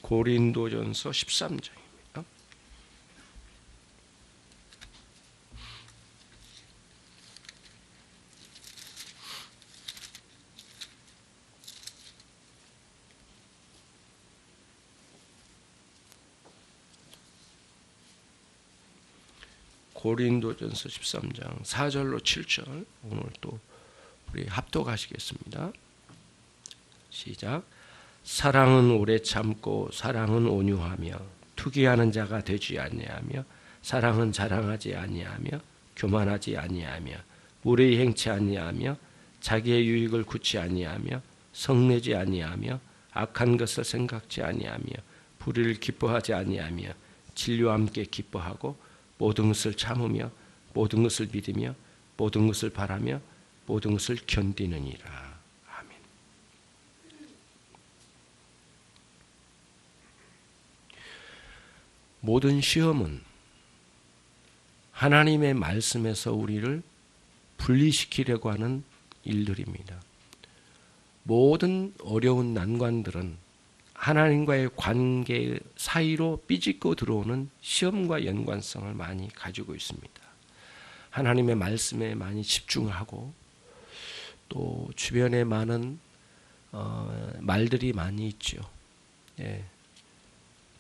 고린도전서 13장입니다. 고린도전서 13장 4절로 7절 오늘 또 우리 합독하시겠습니다. 시작. 사랑은 오래 참고 사랑은 온유하며 투기하는 자가 되지 아니하며 사랑은 자랑하지 아니하며 교만하지 아니하며 무례히 행치 아니하며 자기의 유익을 굳지 아니하며 성내지 아니하며 악한 것을 생각지 아니하며 불의를 기뻐하지 아니하며 진리와 함께 기뻐하고 모든 것을 참으며 모든 것을 믿으며 모든 것을 바라며 모든 것을 견디느니라. 모든 시험은 하나님의 말씀에서 우리를 분리시키려고 하는 일들입니다. 모든 어려운 난관들은 하나님과의 관계 사이로 삐짓고 들어오는 시험과 연관성을 많이 가지고 있습니다. 하나님의 말씀에 많이 집중하고 또 주변에 많은 말들이 많이 있죠.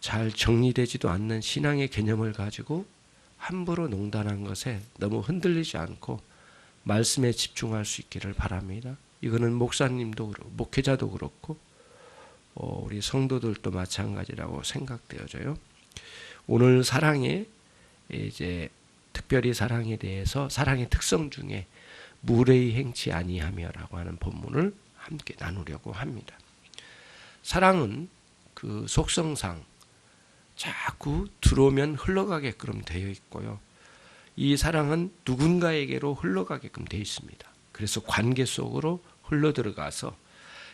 잘 정리되지도 않는 신앙의 개념을 가지고 함부로 농단한 것에 너무 흔들리지 않고 말씀에 집중할 수 있기를 바랍니다. 이거는 목사님도 그렇고 목회자도 그렇고 우리 성도들도 마찬가지라고 생각되어져요. 오늘 사랑의 이제 특별히 사랑에 대해서 사랑의 특성 중에 무례히 행치 아니하며라고 하는 본문을 함께 나누려고 합니다. 사랑은 그 속성상 자꾸 들어오면 흘러가게끔 되어 있고요. 이 사랑은 누군가에게로 흘러가게끔 되어 있습니다. 그래서 관계 속으로 흘러들어가서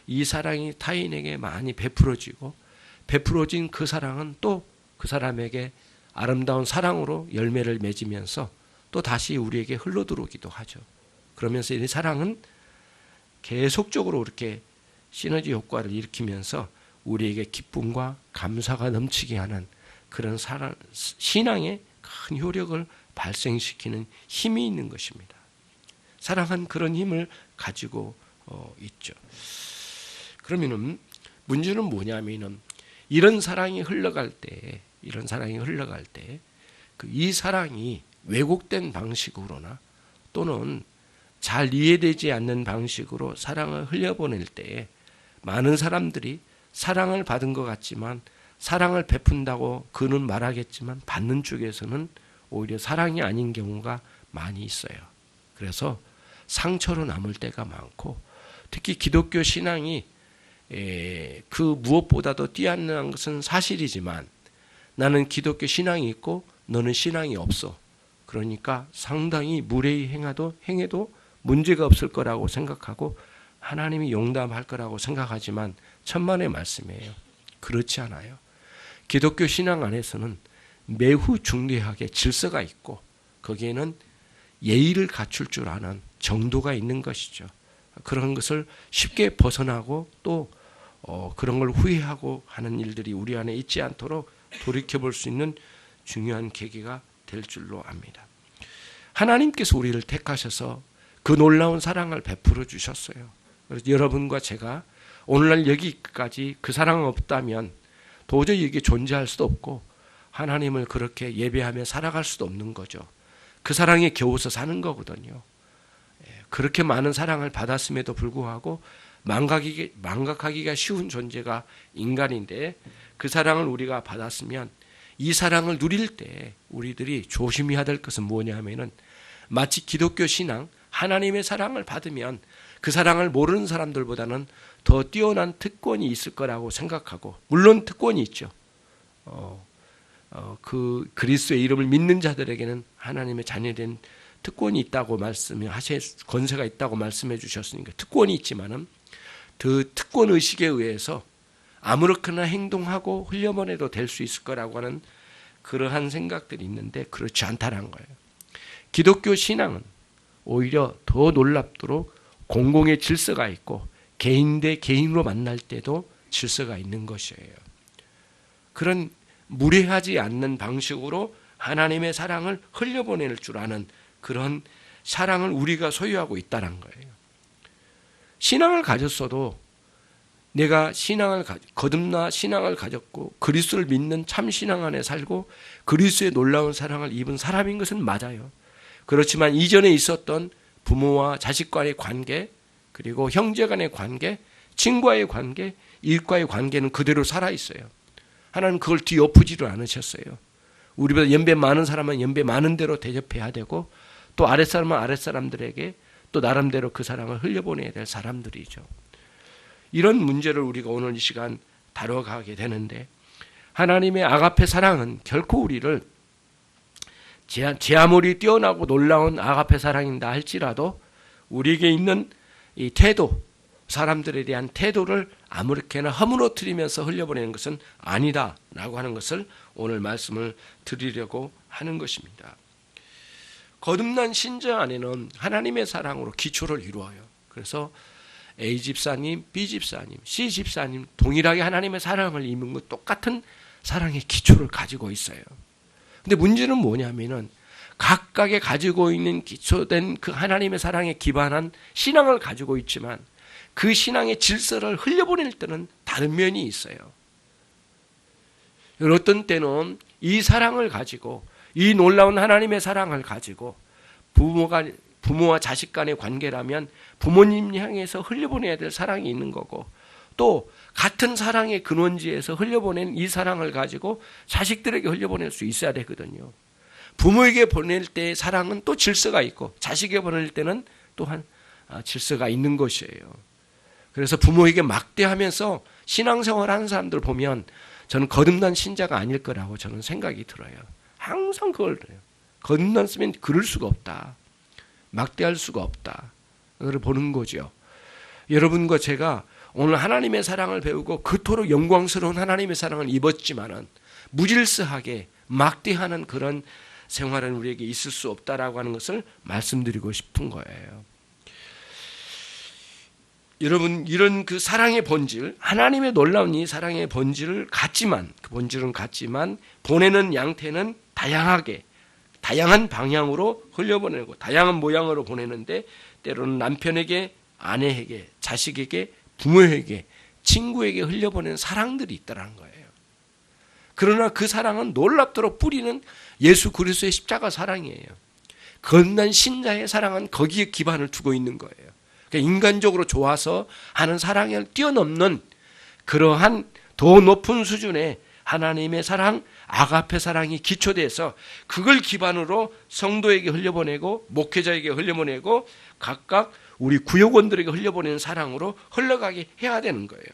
이 사랑이 타인에게 많이 베풀어지고 베풀어진 그 사랑은 또 그 사람에게 아름다운 사랑으로 열매를 맺으면서 또 다시 우리에게 흘러들어오기도 하죠. 그러면서 이 사랑은 계속적으로 이렇게 시너지 효과를 일으키면서 우리에게 기쁨과 감사가 넘치게 하는 그런 신앙의 큰 효력을 발생시키는 힘이 있는 것입니다. 사랑은 그런 힘을 가지고 있죠. 그러면은 문제는 뭐냐면은 이런 사랑이 흘러갈 때 이 사랑이 왜곡된 방식으로나 또는 잘 이해되지 않는 방식으로 사랑을 흘려보낼 때 많은 사람들이 사랑을 받은 것 같지만 사랑을 베푼다고 그는 말하겠지만 받는 쪽에서는 오히려 사랑이 아닌 경우가 많이 있어요. 그래서 상처로 남을 때가 많고 특히 기독교 신앙이 그 무엇보다도 뛰어난 것은 사실이지만 나는 기독교 신앙이 있고 너는 신앙이 없어. 그러니까 상당히 무례히 행해도 문제가 없을 거라고 생각하고 하나님이 용납할 거라고 생각하지만 천만의 말씀이에요. 그렇지 않아요. 기독교 신앙 안에서는 매우 중대하게 질서가 있고 거기에는 예의를 갖출 줄 아는 정도가 있는 것이죠. 그런 것을 쉽게 벗어나고 또 그런 걸 후회하고 하는 일들이 우리 안에 있지 않도록 돌이켜볼 수 있는 중요한 계기가 될 줄로 압니다. 하나님께서 우리를 택하셔서 그 놀라운 사랑을 베풀어 주셨어요. 그래서 여러분과 제가 오늘날 여기까지 그 사랑이 없다면 도저히 이게 존재할 수도 없고 하나님을 그렇게 예배하며 살아갈 수도 없는 거죠. 그 사랑에 겨워서 사는 거거든요. 그렇게 많은 사랑을 받았음에도 불구하고 망각하기가 쉬운 존재가 인간인데 그 사랑을 우리가 받았으면 이 사랑을 누릴 때 우리들이 조심해야 될 것은 뭐냐면은 마치 기독교 신앙 하나님의 사랑을 받으면 그 사랑을 모르는 사람들보다는 더 뛰어난 특권이 있을 거라고 생각하고 물론 특권이 있죠. 그 그리스도의 이름을 믿는 자들에게는 하나님의 자녀된 특권이 있다고 권세가 있다고 말씀해 주셨으니까 특권이 있지만은 그 특권 의식에 의해서 아무렇게나 행동하고 흘려보내도 될 수 있을 거라고 하는 그러한 생각들이 있는데 그렇지 않다는 거예요. 기독교 신앙은 오히려 더 놀랍도록 공공의 질서가 있고 개인 대 개인으로 만날 때도 질서가 있는 것이에요. 그런 무례하지 않는 방식으로 하나님의 사랑을 흘려보낼 줄 아는 그런 사랑을 우리가 소유하고 있다는 거예요. 신앙을 가졌어도 내가 거듭나 신앙을 가졌고 그리스도를 믿는 참 신앙 안에 살고 그리스도의 놀라운 사랑을 입은 사람인 것은 맞아요. 그렇지만 이전에 있었던 부모와 자식 간의 관계, 그리고 형제 간의 관계, 친구와의 관계, 일과의 관계는 그대로 살아있어요. 하나님은 그걸 뒤엎으지를 않으셨어요. 우리보다 연배 많은 사람은 연배 많은 대로 대접해야 되고, 또 아랫사람은 아랫사람들에게 또 나름대로 그 사랑을 흘려보내야 될 사람들이죠. 이런 문제를 우리가 오늘 이 시간 다뤄가게 되는데, 하나님의 아가페 사랑은 결코 우리를 제 아무리 뛰어나고 놀라운 아가페 사랑인다 할지라도 우리에게 있는 이 태도, 사람들에 대한 태도를 아무렇게나 허물어뜨리면서 흘려보내는 것은 아니다라고 하는 것을 오늘 말씀을 드리려고 하는 것입니다. 거듭난 신자 안에는 하나님의 사랑으로 기초를 이루어요. 그래서 A 집사님, B 집사님, C 집사님 동일하게 하나님의 사랑을 입은 것 똑같은 사랑의 기초를 가지고 있어요. 근데 문제는 뭐냐면은 각각의 가지고 있는 기초된 그 하나님의 사랑에 기반한 신앙을 가지고 있지만 그 신앙의 질서를 흘려보낼 때는 다른 면이 있어요. 어떤 때는 이 사랑을 가지고, 이 놀라운 하나님의 사랑을 가지고 부모와 자식 간의 관계라면 부모님 향해서 흘려보내야 될 사랑이 있는 거고, 또 같은 사랑의 근원지에서 흘려보낸 이 사랑을 가지고 자식들에게 흘려보낼 수 있어야 되거든요. 부모에게 보낼 때의 사랑은 또 질서가 있고 자식에게 보낼 때는 또한 질서가 있는 것이에요. 그래서 부모에게 막대하면서 신앙생활하는 사람들 보면 저는 거듭난 신자가 아닐 거라고 저는 생각이 들어요. 항상 그걸 해요. 거듭났으면 그럴 수가 없다. 막대할 수가 없다. 그걸 보는 거죠. 여러분과 제가 오늘 하나님의 사랑을 배우고 그토록 영광스러운 하나님의 사랑을 입었지만은 무질서하게 막대하는 그런 생활은 우리에게 있을 수 없다라고 하는 것을 말씀드리고 싶은 거예요. 여러분, 이런 그 사랑의 본질, 하나님의 놀라운 이 사랑의 본질을 갖지만, 그 본질은 같지만 보내는 양태는 다양한 방향으로 흘려보내고 다양한 모양으로 보내는데, 때로는 남편에게, 아내에게, 자식에게, 부모에게, 친구에게 흘려보내는 사랑들이 있다는 거예요. 그러나 그 사랑은 놀랍도록 뿌리는 예수 그리스도의 십자가 사랑이에요. 거듭난 신자의 사랑은 거기에 기반을 두고 있는 거예요. 그러니까 인간적으로 좋아서 하는 사랑을 뛰어넘는 그러한 더 높은 수준의 하나님의 사랑, 아가페 사랑이 기초돼서 그걸 기반으로 성도에게 흘려보내고 목회자에게 흘려보내고 각각 우리 구역원들에게 흘려보내는 사랑으로 흘러가게 해야 되는 거예요.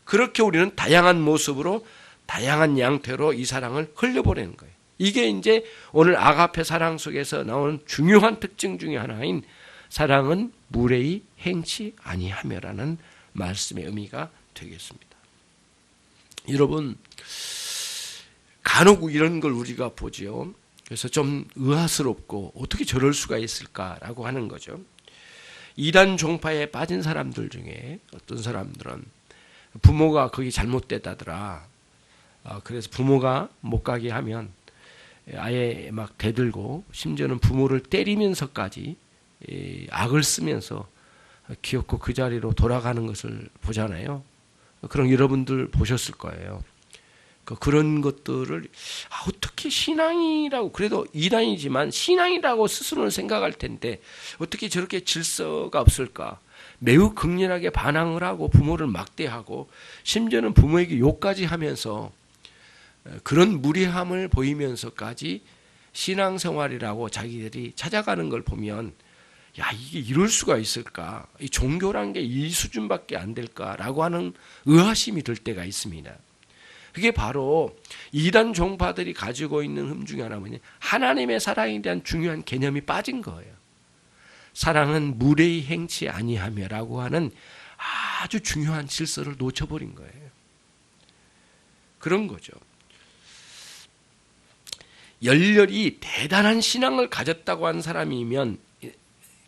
그렇게 우리는 다양한 모습으로 다양한 양태로 이 사랑을 흘려보내는 거예요. 이게 이제 오늘 아가페 사랑 속에서 나오는 중요한 특징 중에 하나인 사랑은 무례히 행치 아니하며라는 말씀의 의미가 되겠습니다. 여러분, 간혹 이런 걸 우리가 보죠. 그래서 좀 의아스럽고 어떻게 저럴 수가 있을까라고 하는 거죠. 이단 종파에 빠진 사람들 중에 어떤 사람들은 부모가 거기 잘못됐다더라. 그래서 부모가 못 가게 하면 아예 막 대들고 심지어는 부모를 때리면서까지 악을 쓰면서 기어코 그 자리로 돌아가는 것을 보잖아요. 그럼 여러분들 보셨을 거예요. 그런 것들을 어떻게 신앙이라고, 그래도 이단이지만 신앙이라고 스스로는 생각할 텐데 어떻게 저렇게 질서가 없을까. 매우 극렬하게 반항을 하고 부모를 막대하고 심지어는 부모에게 욕까지 하면서 그런 무례함을 보이면서까지 신앙생활이라고 자기들이 찾아가는 걸 보면, 야, 이게 이럴 수가 있을까? 이 종교란 게 이 수준밖에 안 될까라고 하는 의아심이 들 때가 있습니다. 그게 바로 이단 종파들이 가지고 있는 흠 중에 하나는 하나님의 사랑에 대한 중요한 개념이 빠진 거예요. 사랑은 무례히 행치 아니하며라고 하는 아주 중요한 질서를 놓쳐버린 거예요. 그런 거죠. 열렬히 대단한 신앙을 가졌다고 한 사람이면,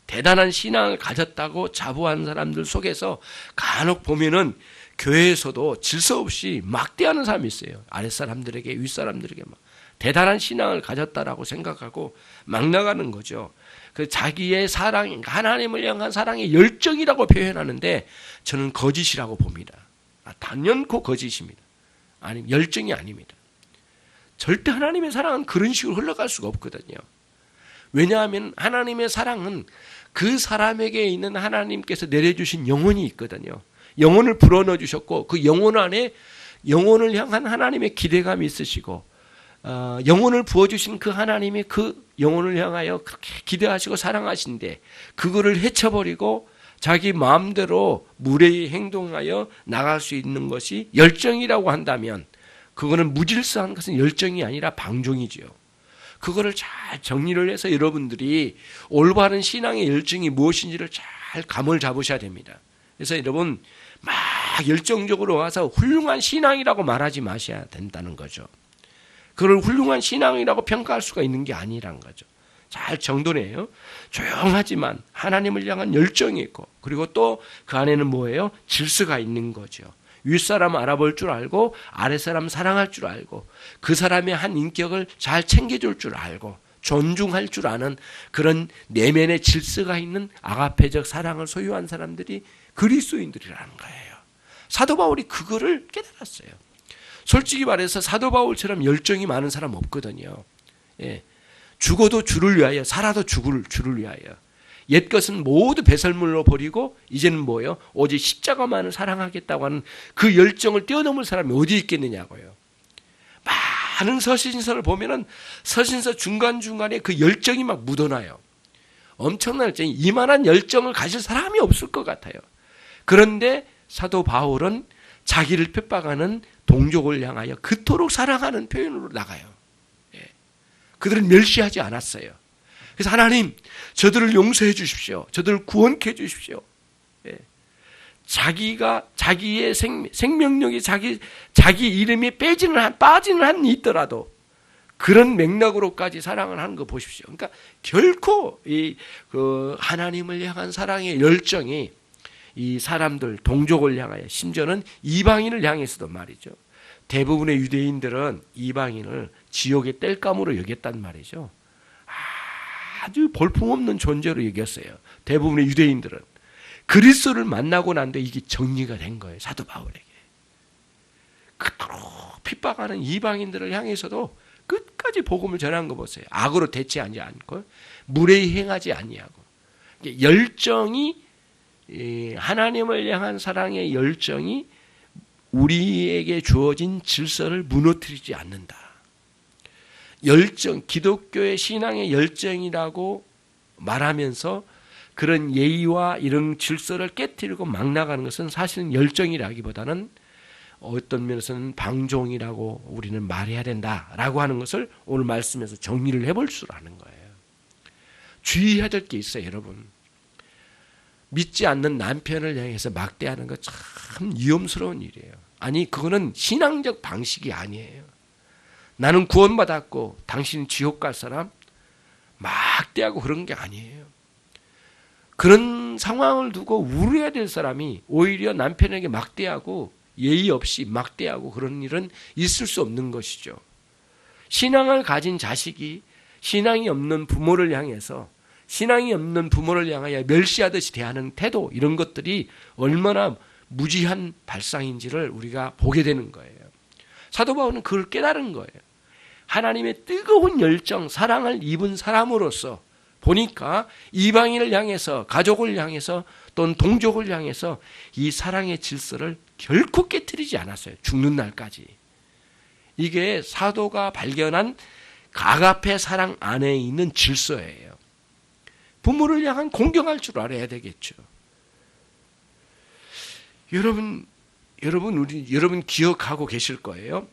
대단한 신앙을 가졌다고 자부한 사람들 속에서 간혹 보면은 교회에서도 질서 없이 막대하는 사람이 있어요. 아랫사람들에게 윗사람들에게 막 대단한 신앙을 가졌다라고 생각하고 막 나가는 거죠. 그 자기의 사랑, 하나님을 향한 사랑의 열정이라고 표현하는데 저는 거짓이라고 봅니다. 단연코 거짓입니다. 아니, 열정이 아닙니다. 절대 하나님의 사랑은 그런 식으로 흘러갈 수가 없거든요. 왜냐하면 하나님의 사랑은 그 사람에게 있는 하나님께서 내려주신 영혼이 있거든요. 영혼을 불어넣어 주셨고 그 영혼 안에 영혼을 향한 하나님의 기대감이 있으시고 영혼을 부어주신 그 하나님이 그 영혼을 향하여 그렇게 기대하시고 사랑하신데 그거를 헤쳐버리고 자기 마음대로 무례히 행동하여 나갈 수 있는 것이 열정이라고 한다면 그거는 무질서한 것은 열정이 아니라 방종이지요. 그거를 잘 정리를 해서 여러분들이 올바른 신앙의 열정이 무엇인지를 잘 감을 잡으셔야 됩니다. 그래서 여러분 막 열정적으로 와서 훌륭한 신앙이라고 말하지 마셔야 된다는 거죠. 그걸 훌륭한 신앙이라고 평가할 수가 있는 게 아니란 거죠. 잘 정돈해요. 조용하지만 하나님을 향한 열정이 있고 그리고 또 그 안에는 뭐예요? 질서가 있는 거죠. 윗사람 알아볼 줄 알고 아랫사람 사랑할 줄 알고 그 사람의 한 인격을 잘 챙겨줄 줄 알고 존중할 줄 아는 그런 내면의 질서가 있는 아가페적 사랑을 소유한 사람들이 그리스도인들이라는 거예요. 사도 바울이 그거를 깨달았어요. 솔직히 말해서 사도 바울처럼 열정이 많은 사람 없거든요. 예. 죽어도 주를 위하여 살아도 주를 위하여 옛것은 모두 배설물로 버리고 이제는 뭐예요? 오직 십자가만을 사랑하겠다고 하는 그 열정을 뛰어넘을 사람이 어디 있겠느냐고요. 많은 서신서를 보면은 서신서 중간중간에 그 열정이 막 묻어나요. 엄청난 열정이 이만한 열정을 가질 사람이 없을 것 같아요. 그런데 사도 바울은 자기를 핍박하는 동족을 향하여 그토록 사랑하는 표현으로 나가요. 예. 그들을 멸시하지 않았어요. 그래서 하나님 저들을 용서해 주십시오. 저들을 구원케 해 주십시오. 예. 자기의 생명력이 자기 이름이 빠지는 한이 있더라도 그런 맥락으로까지 사랑을 하는 거 보십시오. 그러니까 결코 그 하나님을 향한 사랑의 열정이 이 사람들 동족을 향하여 심지어는 이방인을 향해서도 말이죠. 대부분의 유대인들은 이방인을 지옥의 땔감으로 여겼단 말이죠. 아주 볼품없는 존재로 여겼어요. 대부분의 유대인들은. 그리스도를 만나고 난 뒤에 이게 정리가 된 거예요. 사도 바울에게. 그토록 핍박하는 이방인들을 향해서도 끝까지 복음을 전한 거 보세요. 악으로 대치하지 않고 무례히 행하지 아니하고. 열정이 하나님을 향한 사랑의 열정이 우리에게 주어진 질서를 무너뜨리지 않는다. 열정, 기독교의 신앙의 열정이라고 말하면서 그런 예의와 이런 질서를 깨뜨리고 막 나가는 것은 사실은 열정이라기보다는 어떤 면에서는 방종이라고 우리는 말해야 된다라고 하는 것을 오늘 말씀에서 정리를 해볼 줄 아는 거예요. 주의해야 될 게 있어요, 여러분. 믿지 않는 남편을 향해서 막대하는 거 참 위험스러운 일이에요. 아니, 그거는 신앙적 방식이 아니에요. 나는 구원받았고 당신은 지옥 갈 사람? 막대하고 그런 게 아니에요. 그런 상황을 두고 우려해야 될 사람이 오히려 남편에게 막대하고 예의 없이 막대하고 그런 일은 있을 수 없는 것이죠. 신앙을 가진 자식이 신앙이 없는 부모를 향해서 신앙이 없는 부모를 향하여 멸시하듯이 대하는 태도 이런 것들이 얼마나 무지한 발상인지를 우리가 보게 되는 거예요. 사도 바울은 그걸 깨달은 거예요. 하나님의 뜨거운 열정, 사랑을 입은 사람으로서 보니까 이방인을 향해서 가족을 향해서 또는 동족을 향해서 이 사랑의 질서를 결코 깨트리지 않았어요. 죽는 날까지. 이게 사도가 발견한 가가페 사랑 안에 있는 질서예요. 부모를 향한 공경할 줄 알아야 되겠죠. 여러분 기억하고 계실 거예요.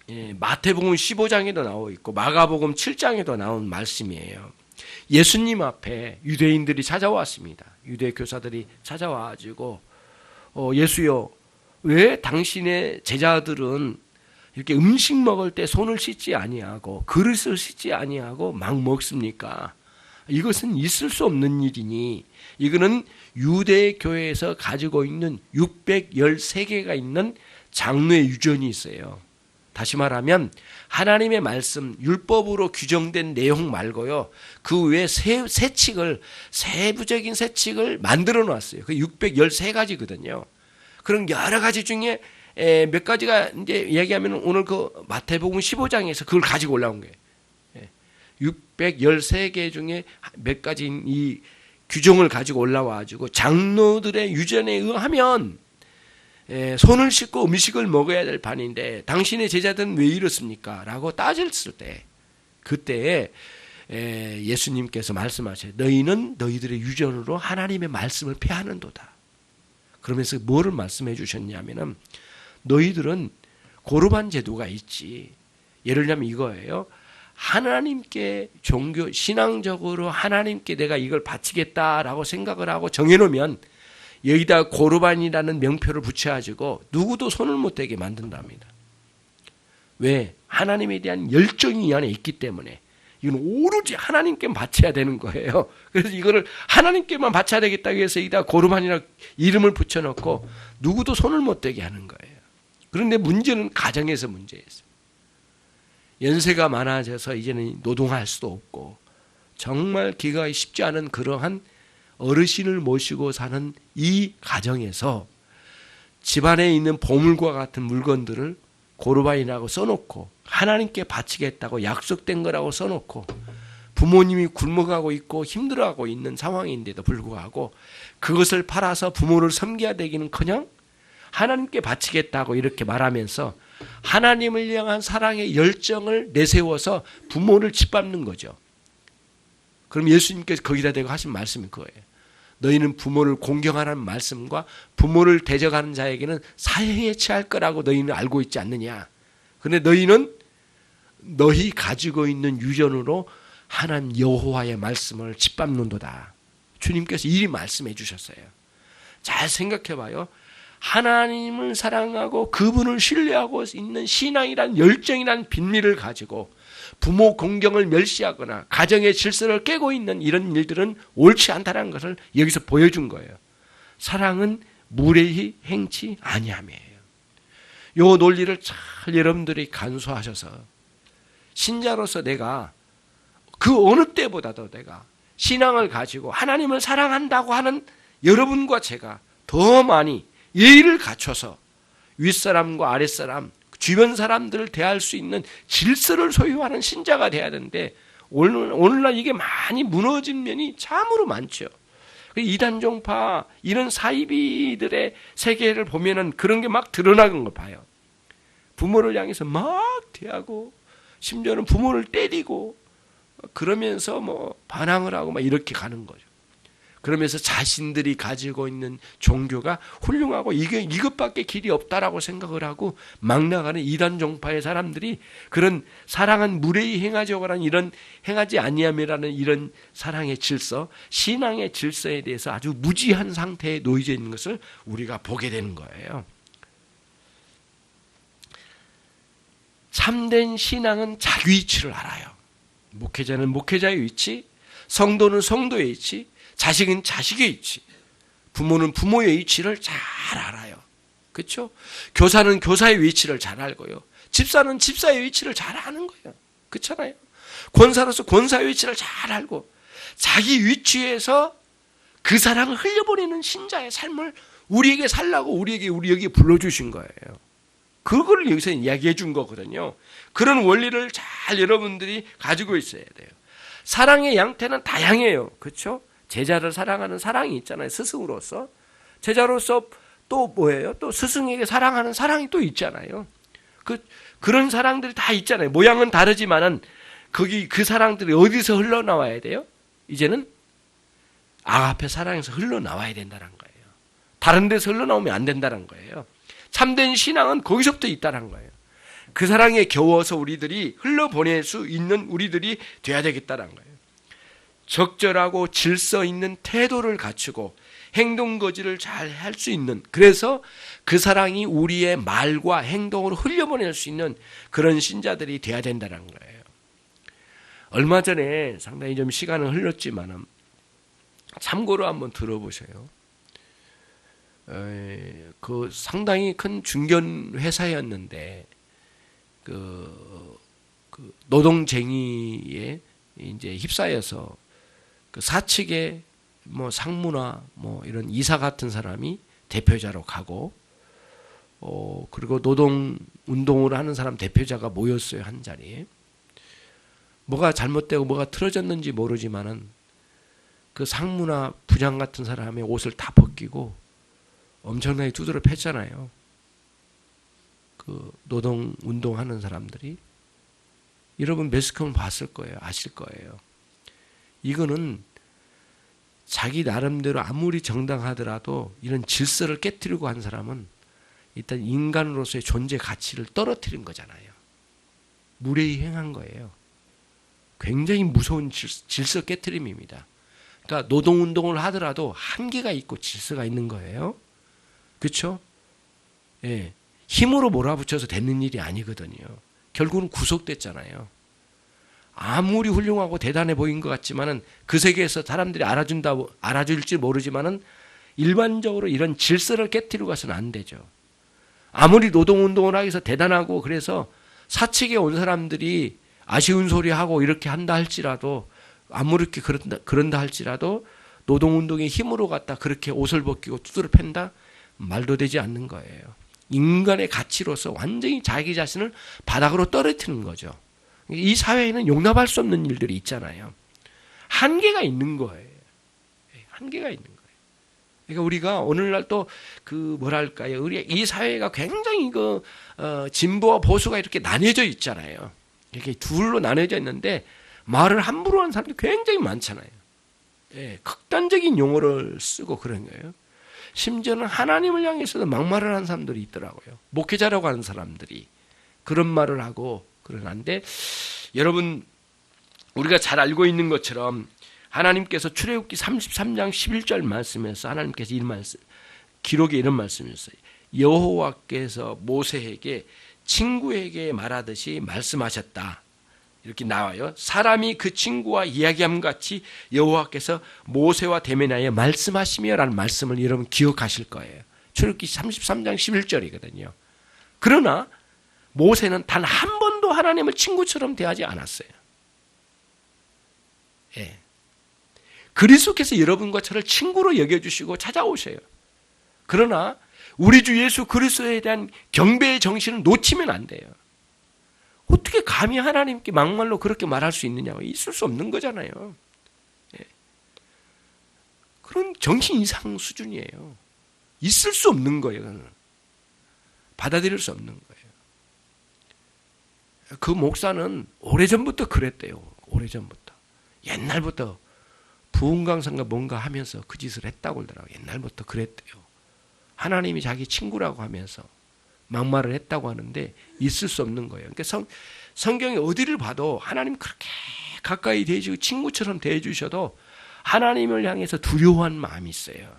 예, 마태복음 15장에도 나와 있고 마가복음 7장에도 나온 말씀이에요. 예수님 앞에 유대인들이 찾아왔습니다. 유대 교사들이 찾아와가지고 예수여, 왜 당신의 제자들은 이렇게 음식 먹을 때 손을 씻지 아니하고 그릇을 씻지 아니하고 막 먹습니까? 이것은 있을 수 없는 일이니 이거는 유대 교회에서 가지고 있는 613개가 있는 장로의 유전이 있어요. 다시 말하면 하나님의 말씀, 율법으로 규정된 내용 말고요. 그 외에 세부적인 세칙을 만들어 놨어요. 그 613가지거든요. 그런 여러 가지 중에 몇 가지가 이제 이야기하면 오늘 그 마태복음 15장에서 그걸 가지고 올라온 거예요. 613개 중에 몇 가지 이 규정을 가지고 올라와가지고 장로들의 유전에 의하면 손을 씻고 음식을 먹어야 될 판인데 당신의 제자들은 왜 이렇습니까? 라고 따졌을 때 그때 예수님께서 말씀하셔요. 너희는 너희들의 유전으로 하나님의 말씀을 폐하는도다. 그러면서 뭐를 말씀해 주셨냐면은 너희들은 고르반 제도가 있지. 예를 들면 이거예요. 하나님께 종교 신앙적으로 하나님께 내가 이걸 바치겠다라고 생각을 하고 정해놓으면 여기다 고르반이라는 명표를 붙여가지고 누구도 손을 못 대게 만든답니다. 왜? 하나님에 대한 열정이 이 안에 있기 때문에 이건 오로지 하나님께만 바쳐야 되는 거예요. 그래서 이거를 하나님께만 바쳐야 되겠다고 해서 여기다 고르반이라고 이름을 붙여놓고 누구도 손을 못 대게 하는 거예요. 그런데 문제는 가정에서 문제였어요. 연세가 많아져서 이제는 노동할 수도 없고 정말 기가 쉽지 않은 그러한 어르신을 모시고 사는 이 가정에서 집안에 있는 보물과 같은 물건들을 고르반이라고 써놓고 하나님께 바치겠다고 약속된 거라고 써놓고 부모님이 굶어가고 있고 힘들어하고 있는 상황인데도 불구하고 그것을 팔아서 부모를 섬겨야 되기는커녕 하나님께 바치겠다고 이렇게 말하면서 하나님을 향한 사랑의 열정을 내세워서 부모를 짓밟는 거죠. 그럼 예수님께서 거기다 대고 하신 말씀이 그거예요. 너희는 부모를 공경하라는 말씀과 부모를 대적하는 자에게는 사형에 처할 거라고 너희는 알고 있지 않느냐. 그런데 너희는 너희 가지고 있는 유전으로 하나님 여호와의 말씀을 짓밟는도다. 주님께서 이리 말씀해 주셨어요. 잘 생각해 봐요. 하나님을 사랑하고 그분을 신뢰하고 있는 신앙이란 열정이란 빈미를 가지고 부모 공경을 멸시하거나 가정의 질서를 깨고 있는 이런 일들은 옳지 않다는 것을 여기서 보여준 거예요. 사랑은 무례히 행치 아니함이에요. 이 논리를 잘 여러분들이 간수하셔서 신자로서 내가 그 어느 때보다도 내가 신앙을 가지고 하나님을 사랑한다고 하는 여러분과 제가 더 많이 예의를 갖춰서 윗사람과 아랫사람 주변 사람들을 대할 수 있는 질서를 소유하는 신자가 돼야 되는데 오늘날 이게 많이 무너진 면이 참으로 많죠. 이단종파 이런 사이비들의 세계를 보면은 그런 게 막 드러나는 걸 봐요. 부모를 향해서 막 대하고 심지어는 부모를 때리고 그러면서 뭐 반항을 하고 막 이렇게 가는 거죠. 그러면서 자신들이 가지고 있는 종교가 훌륭하고 이것밖에 길이 없다라고 생각을 하고 막 나가는 이단 종파의 사람들이 그런 사랑은 무례히 행하자고 하는 이런 행하지 아니함이라는 이런 사랑의 질서, 신앙의 질서에 대해서 아주 무지한 상태에 놓여져 있는 것을 우리가 보게 되는 거예요. 참된 신앙은 자기 위치를 알아요. 목회자는 목회자의 위치, 성도는 성도의 위치, 자식은 자식의 위치, 부모는 부모의 위치를 잘 알아요. 그렇죠? 교사는 교사의 위치를 잘 알고요. 집사는 집사의 위치를 잘 아는 거예요. 그렇잖아요. 권사로서 권사의 위치를 잘 알고 자기 위치에서 그 사랑을 흘려보내는 신자의 삶을 우리에게 살라고 우리 여기 불러주신 거예요. 그걸 여기서 이야기해 준 거거든요. 그런 원리를 잘 여러분들이 가지고 있어야 돼요. 사랑의 양태는 다양해요. 그렇죠? 제자를 사랑하는 사랑이 있잖아요. 스승으로서. 제자로서 또 뭐예요? 또 스승에게 사랑하는 사랑이 또 있잖아요. 그런 사랑들이 다 있잖아요. 모양은 다르지만은 그 사랑들이 어디서 흘러나와야 돼요? 이제는 아가페 사랑에서 흘러나와야 된다는 거예요. 다른 데서 흘러나오면 안 된다는 거예요. 참된 신앙은 거기서부터 있다는 거예요. 그 사랑에 겨워서 우리들이 흘러보낼 수 있는 우리들이 돼야 되겠다는 거예요. 적절하고 질서 있는 태도를 갖추고 행동거지를 잘 할 수 있는, 그래서 그 사랑이 우리의 말과 행동으로 흘려보낼 수 있는 그런 신자들이 돼야 된다는 거예요. 얼마 전에 상당히 좀 시간은 흘렀지만은 참고로 한번 들어보세요. 그 상당히 큰 중견 회사였는데 그 노동쟁이에 이제 휩싸여서 그 사측에 뭐 상무나 뭐 이런 이사 같은 사람이 대표자로 가고 그리고 노동 운동을 하는 사람 대표자가 모였어요, 한 자리에. 뭐가 잘못되고 뭐가 틀어졌는지 모르지만은 그 상무나 부장 같은 사람의 옷을 다 벗기고 엄청나게 두드려 팼잖아요. 그 노동 운동하는 사람들이. 여러분 매스컴을 봤을 거예요. 아실 거예요. 이거는 자기 나름대로 아무리 정당하더라도 이런 질서를 깨뜨리고 한 사람은 일단 인간으로서의 존재 가치를 떨어뜨린 거잖아요. 무례히 행한 거예요. 굉장히 무서운 질서 깨뜨림입니다. 그러니까 노동운동을 하더라도 한계가 있고 질서가 있는 거예요. 그렇죠? 예, 힘으로 몰아붙여서 되는 일이 아니거든요. 결국은 구속됐잖아요. 아무리 훌륭하고 대단해 보인 것 같지만은 그 세계에서 사람들이 알아줄지 모르지만은 일반적으로 이런 질서를 깨뜨리고 가서는 안 되죠. 아무리 노동운동을 하기 위해서 대단하고 그래서 사측에 온 사람들이 아쉬운 소리 하고 이렇게 한다 할지라도 아무렇게 그런다 할지라도 노동운동의 힘으로 갖다 그렇게 옷을 벗기고 두드려 팬다? 말도 되지 않는 거예요. 인간의 가치로서 완전히 자기 자신을 바닥으로 떨어뜨리는 거죠. 이 사회에는 용납할 수 없는 일들이 있잖아요. 한계가 있는 거예요. 한계가 있는 거예요. 그러니까 우리가 오늘날 또 그 뭐랄까요? 우리 이 사회가 굉장히 진보와 보수가 이렇게 나뉘어져 있잖아요. 이렇게 둘로 나뉘어져 있는데 말을 함부로 하는 사람들이 굉장히 많잖아요. 예, 극단적인 용어를 쓰고 그런 거예요. 심지어는 하나님을 향해서도 막말을 하는 사람들이 있더라고요. 목회자라고 하는 사람들이 그런 말을 하고 그러는데 여러분 우리가 잘 알고 있는 것처럼 하나님께서 출애굽기 33장 11절 말씀에서 하나님께서 이 말씀 기록에 이런 말씀이었어요. 여호와께서 모세에게 친구에게 말하듯이 말씀하셨다. 이렇게 나와요. 사람이 그 친구와 이야기함 같이 여호와께서 모세와 대면하여 말씀하시며 라는 말씀을 여러분 기억하실 거예요. 출애굽기 33장 11절이거든요. 그러나 모세는 단 한 번도 하나님을 친구처럼 대하지 않았어요. 예. 그리스도께서 여러분과 저를 친구로 여겨주시고 찾아오셔요. 그러나 우리 주 예수 그리스도에 대한 경배의 정신을 놓치면 안 돼요. 어떻게 감히 하나님께 막말로 그렇게 말할 수 있느냐고. 있을 수 없는 거잖아요. 예. 그런 정신 이상 수준이에요. 있을 수 없는 거예요. 받아들일 수 없는 거예요. 그 목사는 오래전부터 그랬대요. 오래전부터. 옛날부터 부흥강산가 뭔가 하면서 그 짓을 했다고 그러더라고요. 옛날부터 그랬대요. 하나님이 자기 친구라고 하면서 막말을 했다고 하는데 있을 수 없는 거예요. 그러니까 성경에 어디를 봐도 하나님 그렇게 가까이 대해주고 친구처럼 대해주셔도 하나님을 향해서 두려워한 마음이 있어요.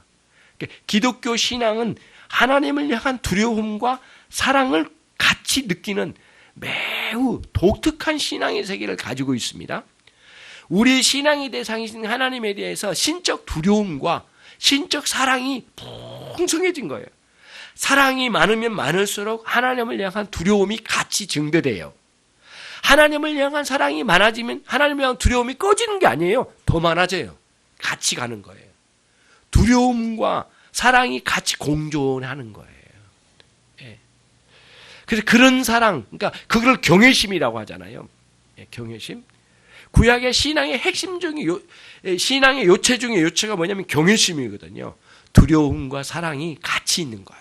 그러니까 기독교 신앙은 하나님을 향한 두려움과 사랑을 같이 느끼는 매우 독특한 신앙의 세계를 가지고 있습니다. 우리의 신앙의 대상이신 하나님에 대해서 신적 두려움과 신적 사랑이 풍성해진 거예요. 사랑이 많으면 많을수록 하나님을 향한 두려움이 같이 증대돼요. 하나님을 향한 사랑이 많아지면 하나님을 향한 두려움이 꺼지는 게 아니에요. 더 많아져요. 같이 가는 거예요. 두려움과 사랑이 같이 공존하는 거예요. 예. 그래서 그런 사랑, 그러니까 그걸 경외심이라고 하잖아요. 예, 경외심. 구약의 신앙의 핵심 중에 신앙의 요체 중에 요체가 뭐냐면 경외심이거든요. 두려움과 사랑이 같이 있는 거예요.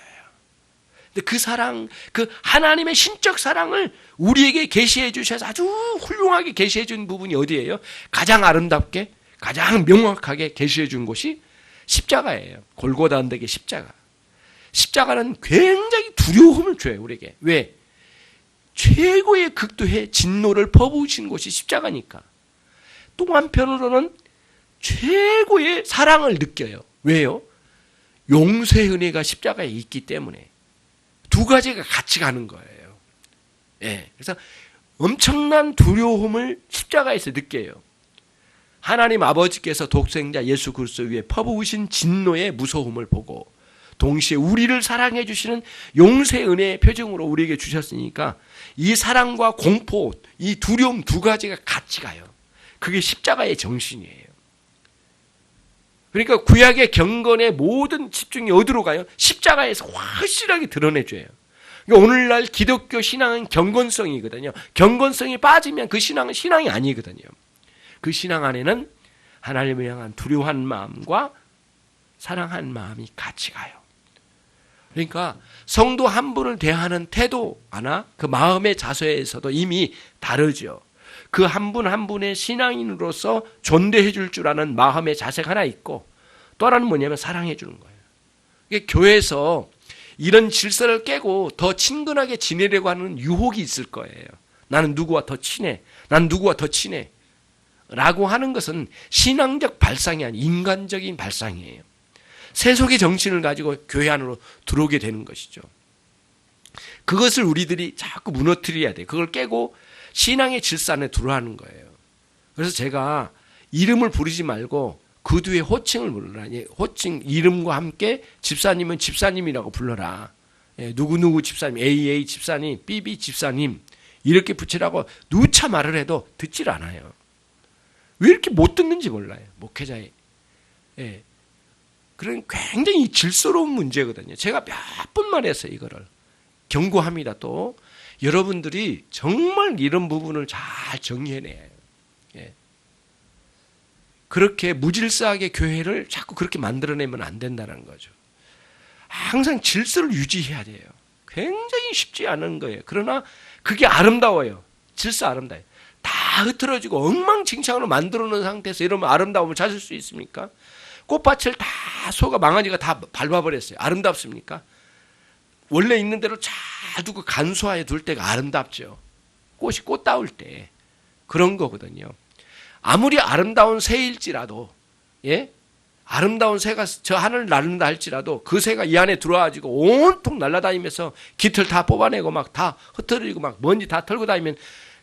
근데 그 사랑, 그 하나님의 신적 사랑을 우리에게 계시해 주셔서 아주 훌륭하게 계시해 준 부분이 어디예요? 가장 아름답게, 가장 명확하게 계시해 준 곳이 십자가예요. 골고다 언덕의 십자가. 십자가는 굉장히 두려움을 줘요, 우리에게. 왜? 최고의 극도의 진노를 퍼부으신 곳이 십자가니까. 또 한편으로는 최고의 사랑을 느껴요. 왜요? 용서의 은혜가 십자가에 있기 때문에. 두 가지가 같이 가는 거예요. 예. 그래서 엄청난 두려움을 십자가에서 느껴요. 하나님 아버지께서 독생자 예수 그리스도 위에 퍼부으신 진노의 무서움을 보고 동시에 우리를 사랑해 주시는 용서의 은혜의 표징으로 우리에게 주셨으니까 이 사랑과 공포, 이 두려움 두 가지가 같이 가요. 그게 십자가의 정신이에요. 그러니까 구약의 경건의 모든 집중이 어디로 가요? 십자가에서 확실하게 드러내줘요. 그러니까 오늘날 기독교 신앙은 경건성이거든요. 경건성이 빠지면 그 신앙은 신앙이 아니거든요. 그 신앙 안에는 하나님을 향한 두려워한 마음과 사랑한 마음이 같이 가요. 그러니까 성도 한 분을 대하는 태도 하나 그 마음의 자세에서도 이미 다르죠. 그 한 분 한 분의 신앙인으로서 존대해 줄 줄 아는 마음의 자세가 하나 있고 또 하나는 뭐냐면 사랑해 주는 거예요. 이게 교회에서 이런 질서를 깨고 더 친근하게 지내려고 하는 유혹이 있을 거예요. 나는 누구와 더 친해. 난 누구와 더 친해. 라고 하는 것은 신앙적 발상이 아닌 인간적인 발상이에요. 세속의 정신을 가지고 교회 안으로 들어오게 되는 것이죠. 그것을 우리들이 자꾸 무너뜨려야 돼요. 그걸 깨고 신앙의 질서 안에 들어가는 거예요. 그래서 제가 이름을 부르지 말고 그 뒤에 호칭을 불러라. 호칭 이름과 함께 집사님은 집사님이라고 불러라. 누구누구 집사님, AA 집사님, BB 집사님 이렇게 붙이라고 누차 말을 해도 듣질 않아요. 왜 이렇게 못 듣는지 몰라요. 목회자의. 그런 굉장히 질서로운 문제거든요. 제가 몇 번 말했어요. 이거를. 경고합니다. 또 여러분들이 정말 이런 부분을 잘 정리해내야 해요. 그렇게 무질서하게 교회를 자꾸 그렇게 만들어내면 안 된다는 거죠. 항상 질서를 유지해야 돼요. 굉장히 쉽지 않은 거예요. 그러나 그게 아름다워요. 질서 아름다워요. 다 흐트러지고 엉망진창으로 만들어놓은 상태에서 이러면 아름다움을 찾을 수 있습니까? 꽃밭을 다 소가 망아지가 다 밟아버렸어요. 아름답습니까? 원래 있는 대로 잘 두고 간소하게 둘 때가 아름답죠. 꽃이 꽃다울 때 그런 거거든요. 아무리 아름다운 새일지라도 아름다운 새가 저 하늘을 날른다 할지라도 그 새가 이 안에 들어와가지고 온통 날아다니면서 깃을 다 뽑아내고 막 다 흩어지고 막 먼지 다 털고 다니면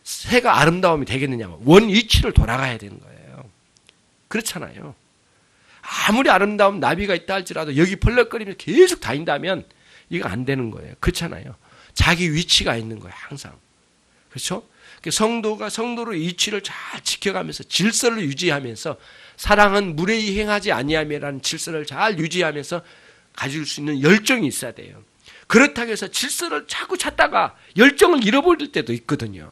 새가 아름다움이 되겠느냐. 원 위치를 돌아가야 되는 거예요. 그렇잖아요. 아무리 아름다운 나비가 있다 할지라도 여기 펄럭거리면서 계속 다닌다면 이거 안 되는 거예요. 그렇잖아요. 자기 위치가 있는 거예요. 항상. 그렇죠? 성도가 성도로 위치를 잘 지켜가면서 질서를 유지하면서 사랑은 무례히 행하지 아니함이라는 질서를 잘 유지하면서 가질 수 있는 열정이 있어야 돼요. 그렇다고 해서 질서를 자꾸 찾다가 열정을 잃어버릴 때도 있거든요.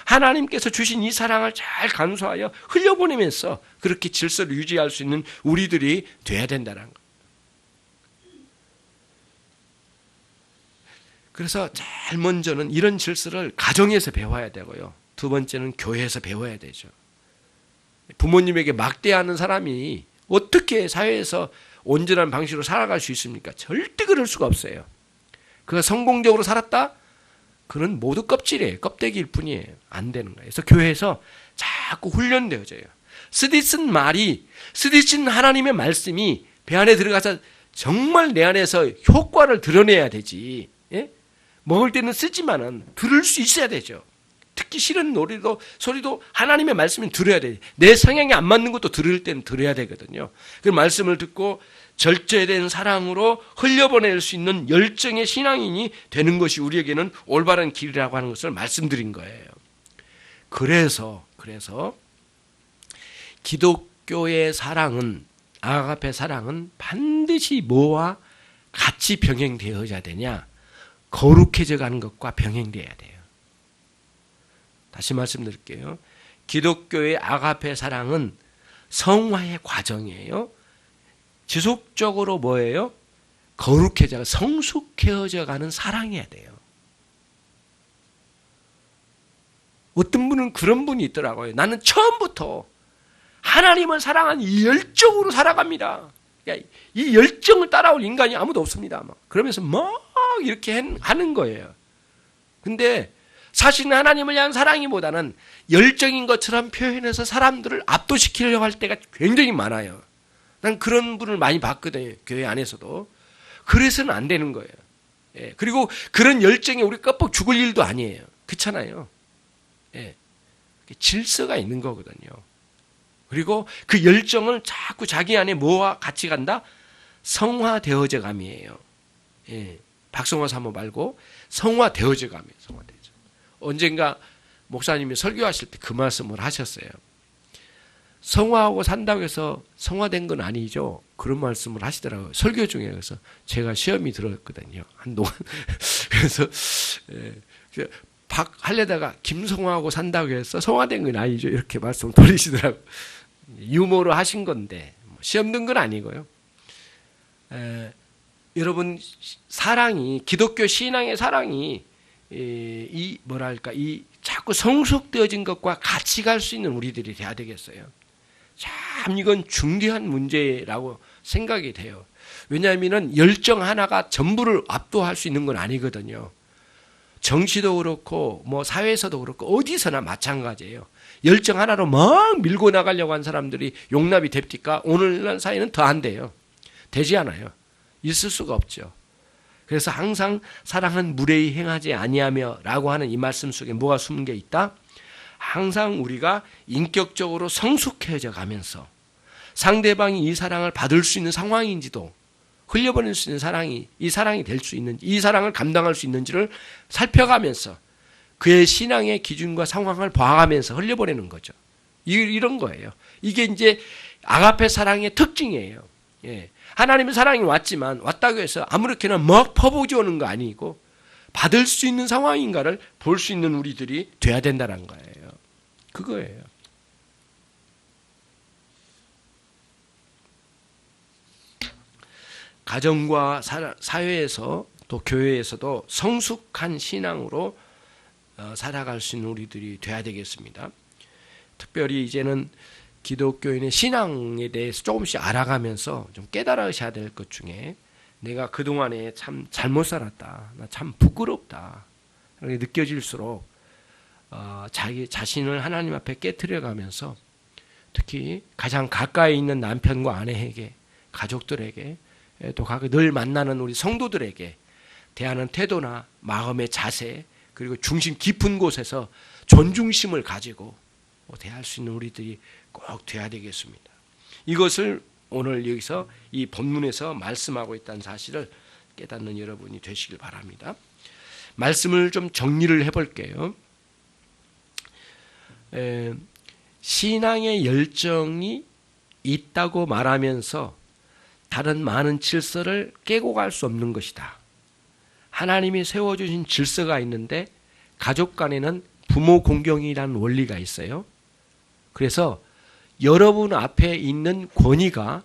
하나님께서 주신 이 사랑을 잘 간수하여 흘려보내면서 그렇게 질서를 유지할 수 있는 우리들이 돼야 된다는 것. 그래서 제일 먼저는 이런 질서를 가정에서 배워야 되고요. 두 번째는 교회에서 배워야 되죠. 부모님에게 막대하는 사람이 어떻게 사회에서 온전한 방식으로 살아갈 수 있습니까? 절대 그럴 수가 없어요. 그가 성공적으로 살았다? 그는 모두 껍질이에요. 껍데기일 뿐이에요. 안 되는 거예요. 그래서 교회에서 자꾸 훈련되어져요. 쓰디쓴 말이, 쓰디쓴 하나님의 말씀이 배 안에 들어가서 정말 내 안에서 효과를 드러내야 되지. 먹을 때는 쓰지만은 들을 수 있어야 되죠. 듣기 싫은 소리도 하나님의 말씀을 들어야 돼요. 내 성향에 안 맞는 것도 들을 때는 들어야 되거든요. 그 말씀을 듣고 절제된 사랑으로 흘려보낼 수 있는 열정의 신앙인이 되는 것이 우리에게는 올바른 길이라고 하는 것을 말씀드린 거예요. 그래서 기독교의 사랑은, 아가페 사랑은 반드시 뭐와 같이 병행되어야 되냐? 거룩해져 가는 것과 병행되어야 돼요. 다시 말씀드릴게요. 기독교의 아가페 사랑은 성화의 과정이에요. 지속적으로 뭐예요? 거룩해져, 성숙해져 가는 사랑이어야 돼요. 어떤 분은 그런 분이 있더라고요. 나는 처음부터 하나님을 사랑한 이 열정으로 살아갑니다. 그러니까 이 열정을 따라올 인간이 아무도 없습니다. 그러면서 막 이렇게 하는 거예요. 근데 사실은 하나님을 향한 사랑이보다는 열정인 것처럼 표현해서 사람들을 압도시키려고 할 때가 굉장히 많아요. 난 그런 분을 많이 봤거든요. 교회 안에서도. 그래서는 안 되는 거예요. 그리고 그런 열정에 우리 껍벅 죽을 일도 아니에요. 그렇잖아요. 예, 질서가 있는 거거든요. 그리고 그 열정을 자꾸 자기 안에 뭐와 같이 간다? 성화되어져 감이에요. 예, 박성화 사모 말고 성화되어져 감이에요. 성화되어져. 언젠가 목사님이 설교하실 때 그 말씀을 하셨어요. 성화하고 산다고 해서 성화된 건 아니죠. 그런 말씀을 하시더라고요. 설교 중에. 그래서 제가 시험이 들었거든요. 한동안. 그래서 하려다가 김성화하고 산다고 해서 성화된 건 아니죠. 이렇게 말씀 돌리시더라고요. 유머로 하신 건데 시험 든 건 아니고요. 여러분 사랑이 기독교 신앙의 사랑이 이 뭐랄까 이 자꾸 성숙되어진 것과 같이 갈 수 있는 우리들이 돼야 되겠어요. 참 이건 중대한 문제라고 생각이 돼요. 왜냐하면 열정 하나가 전부를 압도할 수 있는 건 아니거든요. 정치도 그렇고 뭐 사회에서도 그렇고 어디서나 마찬가지예요. 열정 하나로 막 밀고 나가려고 한 사람들이 용납이 됩니까? 오늘날 사회는 더 안 돼요. 되지 않아요. 있을 수가 없죠. 그래서 항상 사랑은 무례히 행하지 아니하며 라고 하는 이 말씀 속에 뭐가 숨은 게 있다? 항상 우리가 인격적으로 성숙해져 가면서 상대방이 이 사랑을 받을 수 있는 상황인지도 흘려보낼 수 있는 사랑이 이 사랑이 될 수 있는지 이 사랑을 감당할 수 있는지를 살펴가면서 그의 신앙의 기준과 상황을 봐가면서 흘려보내는 거죠. 이런 거예요. 이게 이제 아가페 사랑의 특징이에요. 예. 하나님의 사랑이 왔다고 해서 아무렇게나 막 퍼부어져 오는 거 아니고 받을 수 있는 상황인가를 볼 수 있는 우리들이 돼야 된다는 거예요. 그거예요. 가정과 사회에서 또 교회에서도 성숙한 신앙으로 살아갈 수 있는 우리들이 돼야 되겠습니다. 특별히 이제는 기독교인의 신앙에 대해서 조금씩 알아가면서 좀 깨달으셔야 될 것 중에 내가 그동안에 참 잘못 살았다. 나 참 부끄럽다. 이렇게 느껴질수록 자기 자신을 하나님 앞에 깨트려가면서 특히 가장 가까이 있는 남편과 아내에게 가족들에게 또 늘 만나는 우리 성도들에게 대하는 태도나 마음의 자세 그리고 중심 깊은 곳에서 존중심을 가지고 대할 수 있는 우리들이 꼭 돼야 되겠습니다. 이것을 오늘 여기서 이 본문에서 말씀하고 있다는 사실을 깨닫는 여러분이 되시길 바랍니다. 말씀을 좀 정리를 해볼게요. 신앙의 열정이 있다고 말하면서 다른 많은 질서를 깨고 갈 수 없는 것이다. 하나님이 세워주신 질서가 있는데 가족 간에는 부모 공경이라는 원리가 있어요. 그래서 여러분 앞에 있는 권위가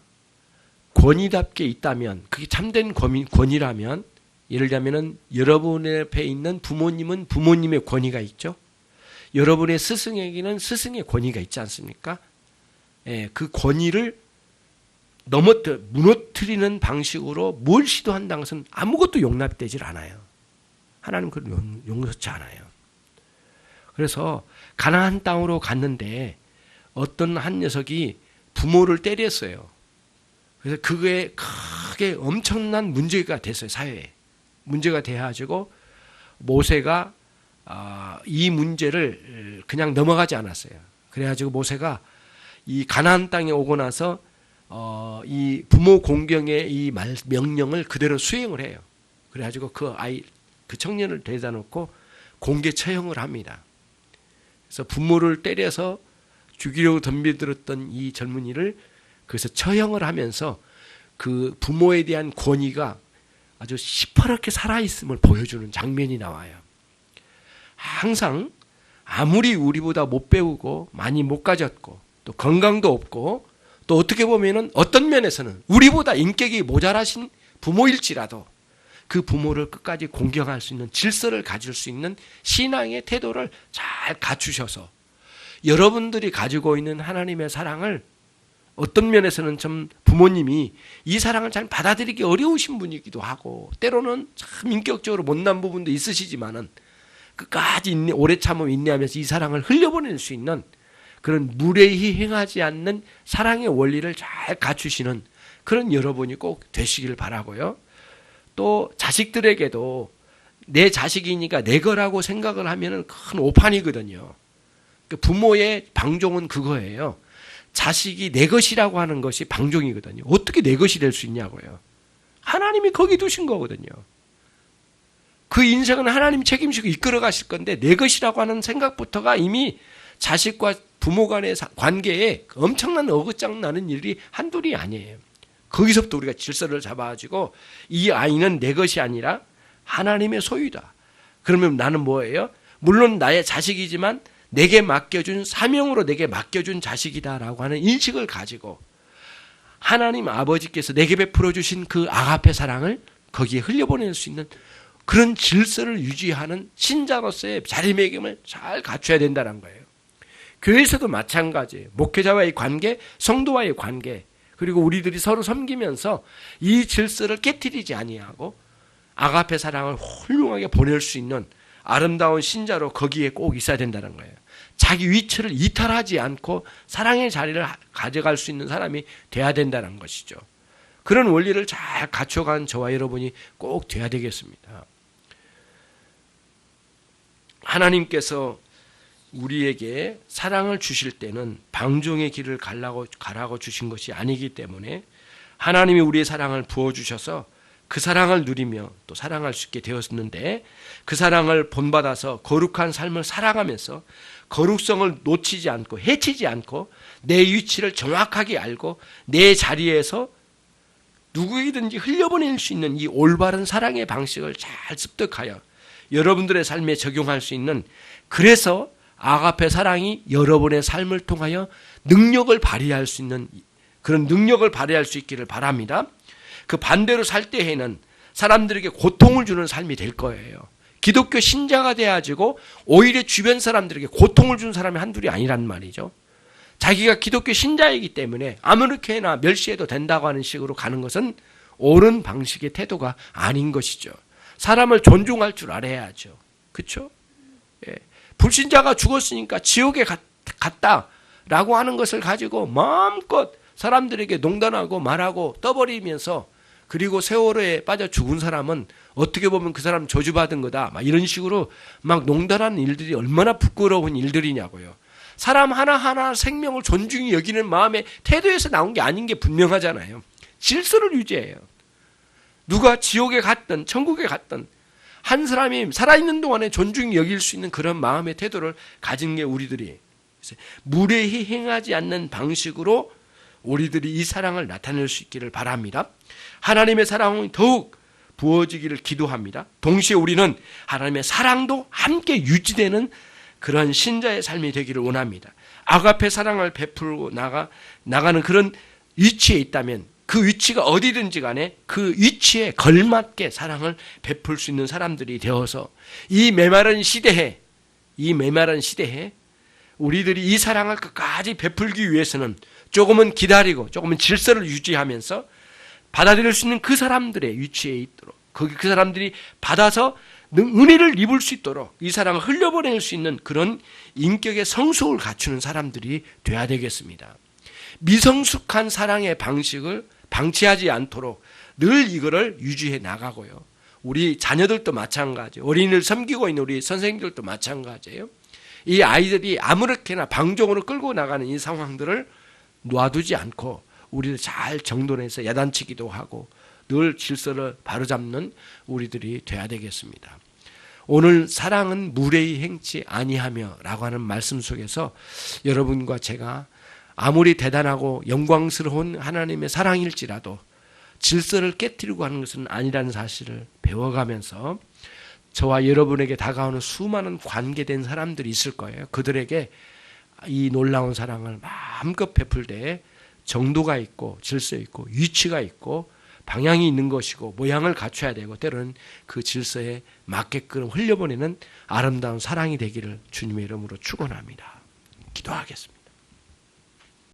권위답게 있다면 그게 참된 권위라면 예를 들면 여러분 앞에 있는 부모님은 부모님의 권위가 있죠. 여러분의 스승에게는 스승의 권위가 있지 않습니까? 예, 그 권위를 무너뜨리는 방식으로 뭘 시도한다는 것은 아무것도 용납되질 않아요. 하나님 그걸 용서치 않아요. 그래서 가나안 땅으로 갔는데 어떤 한 녀석이 부모를 때렸어요. 그래서 그게 크게 엄청난 문제가 됐어요. 사회에. 문제가 돼가지고 모세가 이 문제를 그냥 넘어가지 않았어요. 그래가지고 모세가 이 가나안 땅에 오고 나서 이 부모 공경의 이 명령을 그대로 수행을 해요. 그래가지고 그 청년을 데려다 놓고 공개 처형을 합니다. 그래서 부모를 때려서 죽이려고 덤벼들었던 이 젊은이를 그래서 처형을 하면서 그 부모에 대한 권위가 아주 시퍼렇게 살아있음을 보여주는 장면이 나와요. 항상 아무리 우리보다 못 배우고 많이 못 가졌고 또 건강도 없고 또 어떻게 보면은 어떤 면에서는 우리보다 인격이 모자라신 부모일지라도 그 부모를 끝까지 공경할 수 있는 질서를 가질 수 있는 신앙의 태도를 잘 갖추셔서 여러분들이 가지고 있는 하나님의 사랑을 어떤 면에서는 좀 부모님이 이 사랑을 잘 받아들이기 어려우신 분이기도 하고 때로는 참 인격적으로 못난 부분도 있으시지만은 끝까지 오래 참음 인내하면서 이 사랑을 흘려보낼 수 있는 그런 무례히 행하지 않는 사랑의 원리를 잘 갖추시는 그런 여러분이 꼭 되시길 바라고요. 또 자식들에게도 내 자식이니까 내 거라고 생각을 하면은 큰 오판이거든요. 그 부모의 방종은 그거예요. 자식이 내 것이라고 하는 것이 방종이거든요. 어떻게 내 것이 될 수 있냐고요. 하나님이 거기 두신 거거든요. 그 인생은 하나님이 책임지고 이끌어 가실 건데 내 것이라고 하는 생각부터가 이미 자식과 부모 간의 관계에 엄청난 어긋장 나는 일이 한둘이 아니에요. 거기서부터 우리가 질서를 잡아가지고 이 아이는 내 것이 아니라 하나님의 소유다. 그러면 나는 뭐예요? 물론 나의 자식이지만 내게 맡겨준 사명으로 내게 맡겨준 자식이다라고 하는 인식을 가지고 하나님 아버지께서 내게 베풀어 주신 그 아가페 사랑을 거기에 흘려보낼 수 있는 그런 질서를 유지하는 신자로서의 자리매김을 잘 갖춰야 된다는 거예요. 교회에서도 마찬가지예요. 목회자와의 관계, 성도와의 관계, 그리고 우리들이 서로 섬기면서 이 질서를 깨트리지 아니하고 아가페 사랑을 훌륭하게 보낼 수 있는 아름다운 신자로 거기에 꼭 있어야 된다는 거예요. 자기 위치를 이탈하지 않고 사랑의 자리를 가져갈 수 있는 사람이 돼야 된다는 것이죠. 그런 원리를 잘 갖춰간 저와 여러분이 꼭 돼야 되겠습니다. 하나님께서 우리에게 사랑을 주실 때는 방종의 길을 가라고 주신 것이 아니기 때문에 하나님이 우리의 사랑을 부어주셔서 그 사랑을 누리며 또 사랑할 수 있게 되었는데 그 사랑을 본받아서 거룩한 삶을 살아가면서 거룩성을 놓치지 않고 해치지 않고 내 위치를 정확하게 알고 내 자리에서 누구이든지 흘려보낼 수 있는 이 올바른 사랑의 방식을 잘 습득하여 여러분들의 삶에 적용할 수 있는, 그래서 아가페 사랑이 여러분의 삶을 통하여 능력을 발휘할 수 있는 그런 능력을 발휘할 수 있기를 바랍니다. 그 반대로 살 때에는 사람들에게 고통을 주는 삶이 될 거예요. 기독교 신자가 돼가지고 오히려 주변 사람들에게 고통을 주는 사람이 한둘이 아니란 말이죠. 자기가 기독교 신자이기 때문에 아무렇게나 멸시해도 된다고 하는 식으로 가는 것은 옳은 방식의 태도가 아닌 것이죠. 사람을 존중할 줄 알아야죠. 그렇죠? 예. 불신자가 죽었으니까 지옥에 갔다라고 하는 것을 가지고 마음껏 사람들에게 농단하고 말하고 떠버리면서, 그리고 세월호에 빠져 죽은 사람은 어떻게 보면 그 사람 저주받은 거다, 막 이런 식으로 막 농단하는 일들이 얼마나 부끄러운 일들이냐고요. 사람 하나하나 생명을 존중히 여기는 마음의 태도에서 나온 게 아닌 게 분명하잖아요. 질서를 유지해요. 누가 지옥에 갔든 천국에 갔든 한 사람이 살아있는 동안에 존중히 여길 수 있는 그런 마음의 태도를 가진 게 우리들이 무례히 행하지 않는 방식으로 우리들이 이 사랑을 나타낼 수 있기를 바랍니다. 하나님의 사랑이 더욱 부어지기를 기도합니다. 동시에 우리는 하나님의 사랑도 함께 유지되는 그런 신자의 삶이 되기를 원합니다. 아가페 사랑을 베풀고 나가는 그런 위치에 있다면 그 위치가 어디든지 간에 그 위치에 걸맞게 사랑을 베풀 수 있는 사람들이 되어서 이 메마른 시대에 우리들이 이 사랑을 끝까지 베풀기 위해서는 조금은 기다리고 조금은 질서를 유지하면서 받아들일 수 있는 그 사람들의 위치에 있도록, 그 사람들이 받아서 은혜를 입을 수 있도록 이 사랑을 흘려보낼 수 있는 그런 인격의 성숙을 갖추는 사람들이 돼야 되겠습니다. 미성숙한 사랑의 방식을 방치하지 않도록 늘 이거를 유지해 나가고요. 우리 자녀들도 마찬가지, 어린이를 섬기고 있는 우리 선생님들도 마찬가지예요. 이 아이들이 아무렇게나 방종으로 끌고 나가는 이 상황들을 놔두지 않고 우리를 잘 정돈해서 야단치기도 하고 늘 질서를 바로잡는 우리들이 돼야 되겠습니다. 오늘 사랑은 무례히 행치 아니하며 라고 하는 말씀 속에서 여러분과 제가 아무리 대단하고 영광스러운 하나님의 사랑일지라도 질서를 깨뜨리고 하는 것은 아니라는 사실을 배워가면서 저와 여러분에게 다가오는 수많은 관계된 사람들이 있을 거예요. 그들에게 이 놀라운 사랑을 마음껏 베풀 때에 정도가 있고 질서 있고 위치가 있고 방향이 있는 것이고 모양을 갖춰야 되고 때로는 그 질서에 맞게끔 흘려보내는 아름다운 사랑이 되기를 주님의 이름으로 축원합니다. 기도하겠습니다.